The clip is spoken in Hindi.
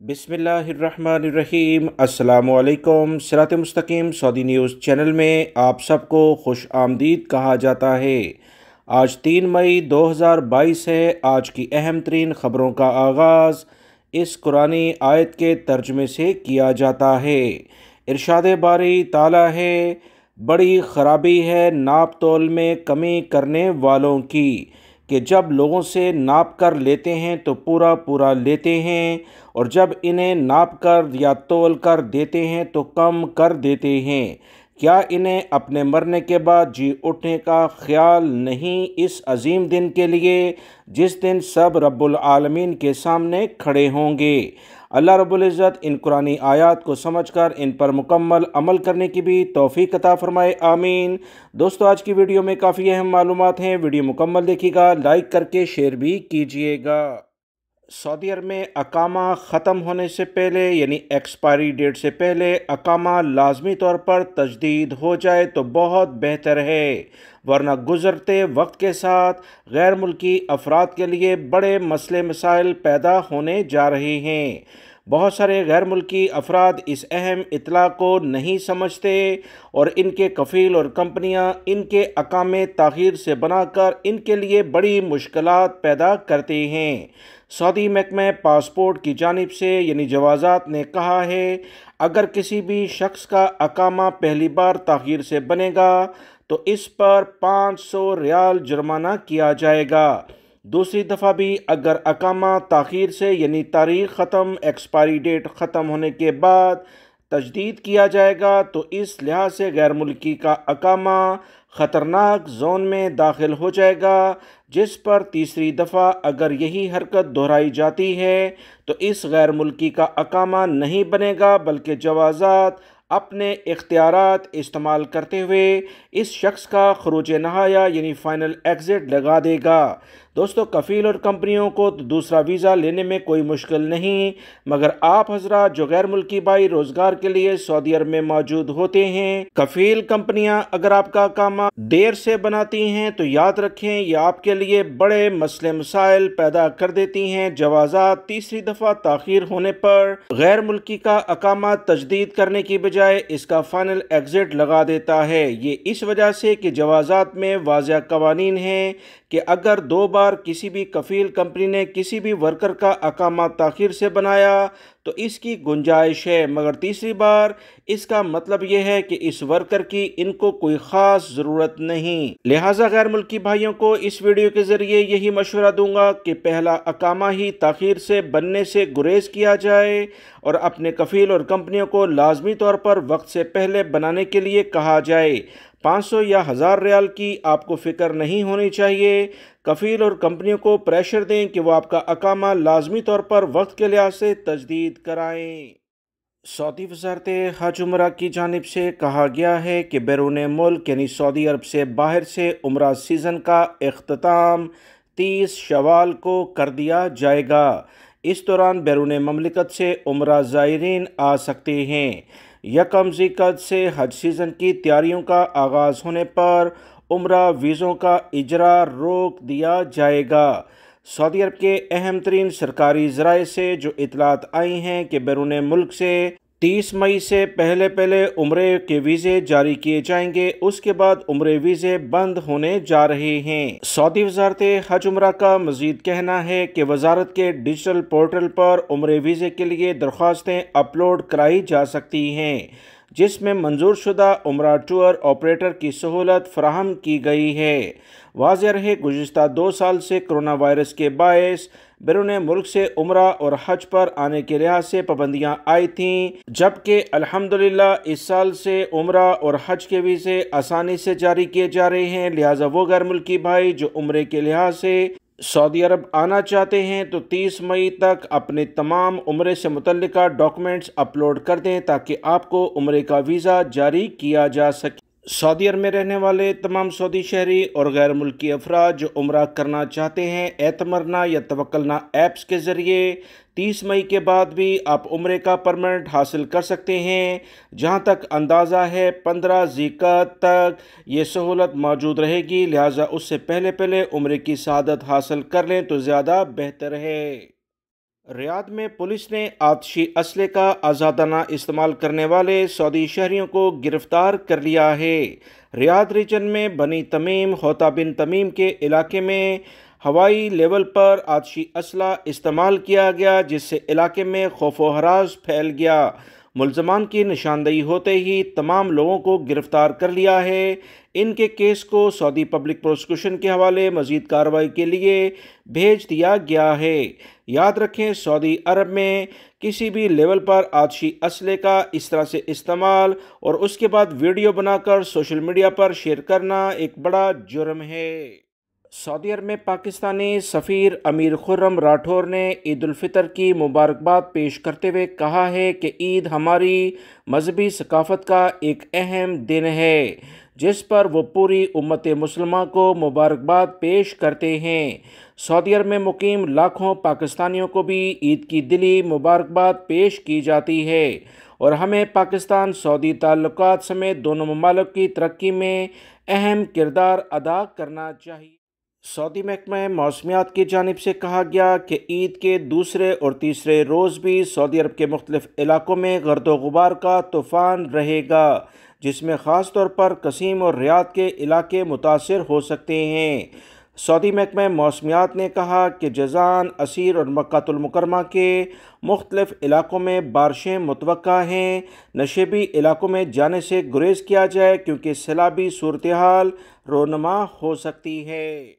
बिस्मिल्लाहिर्रहमानिर्रहीम। अस्सलामुअलैकुम। सिरात मुस्तकीम सऊदी न्यूज़ चैनल में आप सबको खुश आमदीद कहा जाता है। आज 3 मई 2022 है। आज की अहम तरीन ख़बरों का आगाज़ इस कुरानी आयत के तर्जुमे से किया जाता है। इरशाद बारी ताला है, बड़ी ख़राबी है नाप तोल में कमी करने वालों की, कि जब लोगों से नाप कर लेते हैं तो पूरा पूरा लेते हैं, और जब इन्हें नाप कर या तोल कर देते हैं तो कम कर देते हैं। क्या इन्हें अपने मरने के बाद जी उठने का ख्याल नहीं इस अजीम दिन के लिए, जिस दिन सब रब्बुल आलमीन के सामने खड़े होंगे। अल्लाह रब्बुल इज़्ज़त इन कुरानी आयात को समझकर इन पर मुकम्मल अमल करने की भी तौफीक अता फरमाए, आमीन। दोस्तों, आज की वीडियो में काफ़ी अहम मालूमात हैं। वीडियो मुकम्मल देखिएगा, लाइक करके शेयर भी कीजिएगा। सऊदी अरब में अकामा ख़त्म होने से पहले यानी एक्सपायरी डेट से पहले अकामा लाजमी तौर पर तजदीद हो जाए तो बहुत बेहतर है, वरना गुज़रते वक्त के साथ गैर मुल्की अफराद के लिए बड़े मसले मसाइल पैदा होने जा रहे हैं। बहुत सारे गैर मुल्की अफराद इस अहम इतला को नहीं समझते और इनके कफ़ील और कंपनियां इनके अकामे ताख़ीर से बनाकर इनके लिए बड़ी मुश्किलात पैदा करते हैं। सऊदी महकमा पासपोर्ट की जानिब से यानी जवाज़ात ने कहा है, अगर किसी भी शख्स का अकामा पहली बार ताख़ीर से बनेगा तो इस पर 500 रियाल जुर्माना किया जाएगा। दूसरी दफ़ा भी अगर अकामा ताख़ीर से यानी तारीख़ ख़त्म एक्सपायरी डेट ख़त्म होने के बाद तजदीद किया जाएगा तो इस लिहाज से गैर मुल्की का अकामा ख़तरनाक जोन में दाखिल हो जाएगा, जिस पर तीसरी दफ़ा अगर यही हरकत दोहराई जाती है तो इस गैर मुल्की का अकामा नहीं बनेगा, बल्कि जवाज़ात अपने इख्तियारात इस्तेमाल करते हुए इस शख्स का खरूज नहाया यानी फ़ाइनल एग्ज़िट लगा देगा। दोस्तों, कफ़ील और कंपनियों को तो दूसरा वीज़ा लेने में कोई मुश्किल नहीं, मगर आप हज़रात जो गैर मुल्की भाई रोज़गार के लिए सऊदी अरब में मौजूद होते हैं, कफ़ील कंपनियां अगर आपका अकामा देर से बनाती हैं तो याद रखें ये आपके लिए बड़े मसले मसाइल पैदा कर देती हैं। जवाज़ात तीसरी दफ़ा ताख़ीर होने पर गैर मुल्की का अकामा तजदीद करने की बजाय इसका फ़ाइनल एग्ज़िट लगा देता है। ये इस वजह से कि जवाज़ात में वाज़ेह क़वानीन हैं कि अगर 2 बार किसी भी कफ़ील कंपनी ने किसी भी वर्कर का अकामा ताख़ीर से बनाया तो इसकी गुंजाइश है, मगर तीसरी बार इसका मतलब यह है कि इस वर्कर की इनको कोई ख़ास ज़रूरत नहीं। लिहाजा गैर मुल्की भाइयों को इस वीडियो के ज़रिए यही मशवरा दूंगा कि पहला अकामा ही ताख़ीर से बनने से गुरेज किया जाए और अपने कफ़ील और कंपनियों को लाजमी तौर पर वक्त से पहले बनाने के लिए कहा जाए। 500 या 1000 रियाल की आपको फ़िक्र नहीं होनी चाहिए। कफ़ील और कंपनियों को प्रेशर दें कि वो आपका अकामा लाजमी तौर पर वक्त के लिहाज से तजदीद कराएँ। सऊदी वज़ारत हज उम्रा की जानिब से कहा गया है कि बैरून मुल्क यानी सऊदी अरब से बाहर से उम्रा सीज़न का इख्तिताम 30 शवाल को कर दिया जाएगा। इस दौरान बैरून ममलिकत से उम्रा ज़ायरीन आ सकते हैं। यकम ज़िलक़द से हज सीज़न की तैयारियों का आगाज़ होने पर उम्रा वीज़ों का इजरा रोक दिया जाएगा। सऊदी अरब के अहम तरीन सरकारी ज़राए से जो इतलात आई हैं कि बैरून मुल्क से 30 मई से पहले पहले उम्रे के वीज़े जारी किए जाएंगे, उसके बाद उम्रे वीज़े बंद होने जा रहे हैं। सऊदी वज़ारत हज उम्रा का मज़ीद कहना है कि वज़ारत के डिजिटल पोर्टल पर उम्रे वीज़े के लिए दरख्वास्तें अपलोड कराई जा सकती हैं, जिसमें मंजूर शुदा उम्रा टूर ऑपरेटर की सहूलत फराहम की गई है। वाज़ेह रहे गुज़िश्ता 2 साल से कोरोना वायरस के बायस बैरून मुल्क से उम्रा और हज पर आने के लिहाज से पाबंदियाँ आई थीं, जबकि अल्हम्दुलिल्लाह इस साल से उम्रा और हज के वीज़े आसानी से जारी किए जा रहे हैं। लिहाजा वो गैर मुल्की भाई जो उम्रे के लिहाज से सऊदी अरब आना चाहते हैं तो 30 मई तक अपने तमाम उम्रे से मुतल्लिका डॉक्यूमेंट्स अपलोड कर दें ताकि आपको उम्रे का वीज़ा जारी किया जा सके। सऊदी अरब में रहने वाले तमाम सऊदी शहरी और गैर मुल्की अफराद जो उम्रा करना चाहते हैं, एतमरना या तवक्कलना ऐप्स के ज़रिए 30 मई के बाद भी आप उम्रे का परमिट हासिल कर सकते हैं। जहां तक अंदाज़ा है 15 ज़िलक़द तक ये सहूलत मौजूद रहेगी, लिहाजा उससे पहले पहले उम्रे की सआदत हासिल कर लें तो ज़्यादा बेहतर है। रियाद में पुलिस ने आतिशी असले का आज़ादाना इस्तेमाल करने वाले सऊदी शहरियों को गिरफ्तार कर लिया है। रियाद रीजन में बनी तमीम होता बिन तमीम के इलाके में हवाई लेवल पर आतिशी असला इस्तेमाल किया गया, जिससे इलाके में खौफ व हरास फैल गया। मुल्ज़मान की निशानदेही होते ही तमाम लोगों को गिरफ्तार कर लिया है। इनके केस को सऊदी पब्लिक प्रोसिक्यूशन के हवाले मज़ीद कार्रवाई के लिए भेज दिया गया है। याद रखें, सऊदी अरब में किसी भी लेवल पर आतिशी असले का इस तरह से इस्तेमाल और उसके बाद वीडियो बनाकर सोशल मीडिया पर शेयर करना एक बड़ा जुर्म है। सऊदी अरब में पाकिस्तानी सफ़ीर अमीर खुर्रम राठौर ने ईद उल फितर की मुबारकबाद पेश करते हुए कहा है कि ईद हमारी मजहबी सकाफ़त का एक अहम दिन है, जिस पर वो पूरी उम्मत मुसलमान को मुबारकबाद पेश करते हैं। सऊदी अरब में मुकीम लाखों पाकिस्तानियों को भी ईद की दिली मुबारकबाद पेश की जाती है और हमें पाकिस्तान सऊदी ताल्लुकात समेत दोनों ममालिक की तरक्की में अहम किरदार अदा करना चाहिए। सऊदी महकमा मौसमियात की जानिब से कहा गया कि ईद के दूसरे और तीसरे रोज़ भी सऊदी अरब के मुख्तलिफ इलाकों में गर्दो गुबार का तूफ़ान रहेगा, जिसमें ख़ास तौर पर कसीम और रियाद के इलाके मुतासर हो सकते हैं। सऊदी महकमा मौसमियात ने कहा कि जज़ान, असीर और मक्कातुल मुकरमा के मुख्तलिफ इलाकों में बारिशें मुतवक्का हैं। नशेबी इलाकों में जाने से गुरेज किया जाए, क्योंकि सैलाबी सूरत हाल रोनुमा हो सकती है।